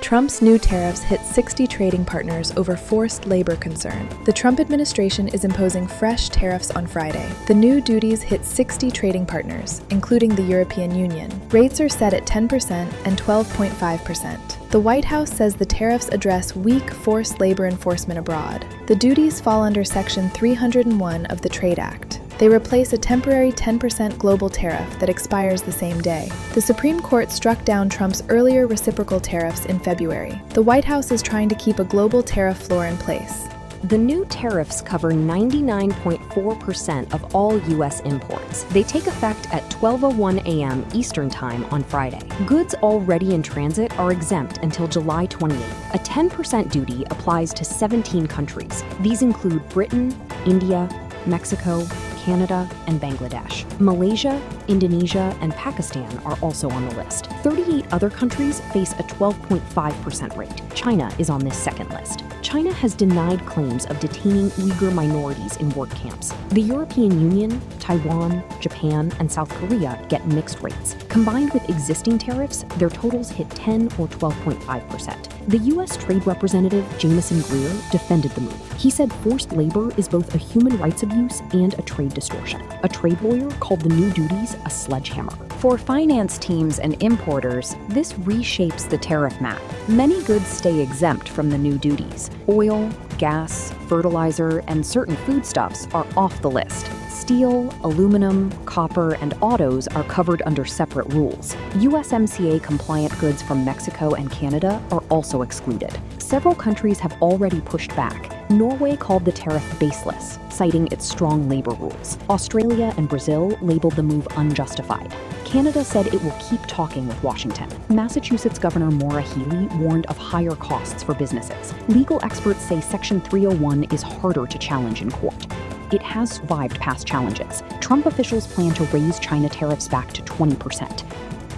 Trump's new tariffs hit 60 trading partners over forced labor concern. The Trump administration is imposing fresh tariffs on Friday. The new duties hit 60 trading partners, including the European Union. Rates are set at 10% and 12.5%. The White House says the tariffs address weak forced labor enforcement abroad. The duties fall under Section 301 of the Trade Act. They replace a temporary 10% global tariff that expires the same day. The Supreme Court struck down Trump's earlier reciprocal tariffs in February. The White House is trying to keep a global tariff floor in place. The new tariffs cover 99.4% of all U.S. imports. They take effect at 12:01 a.m. Eastern Time on Friday. Goods already in transit are exempt until July 28. A 10% duty applies to 17 countries. These include Britain, India, Mexico, Canada, and Bangladesh. Malaysia, Indonesia, and Pakistan are also on the list. 38 other countries face a 12.5% rate. China is on this second list. China has denied claims of detaining Uyghur minorities in work camps. The European Union, Taiwan, Japan, and South Korea get mixed rates. Combined with existing tariffs, their totals hit 10 or 12.5%. The U.S. Trade Representative Jamieson Greer defended the move. He said forced labor is both a human rights abuse and a trade distortion. A trade lawyer called the new duties a sledgehammer. For finance teams and importers, this reshapes the tariff map. Many goods stay exempt from the new duties. Oil, gas, fertilizer, and certain foodstuffs are off the list. Steel, aluminum, copper, and autos are covered under separate rules. USMCA-compliant goods from Mexico and Canada are also excluded. Several countries have already pushed back. Norway called the tariff baseless, citing its strong labor rules. Australia and Brazil labeled the move unjustified. Canada said it will keep talking with Washington. Massachusetts Governor Maura Healey warned of higher costs for businesses. Legal experts say Section 301 is harder to challenge in court. It has survived past challenges. Trump officials plan to raise China tariffs back to 20%.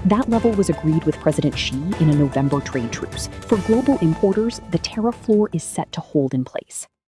That level was agreed with President Xi in a November trade truce. For global importers, the tariff floor is set to hold in place.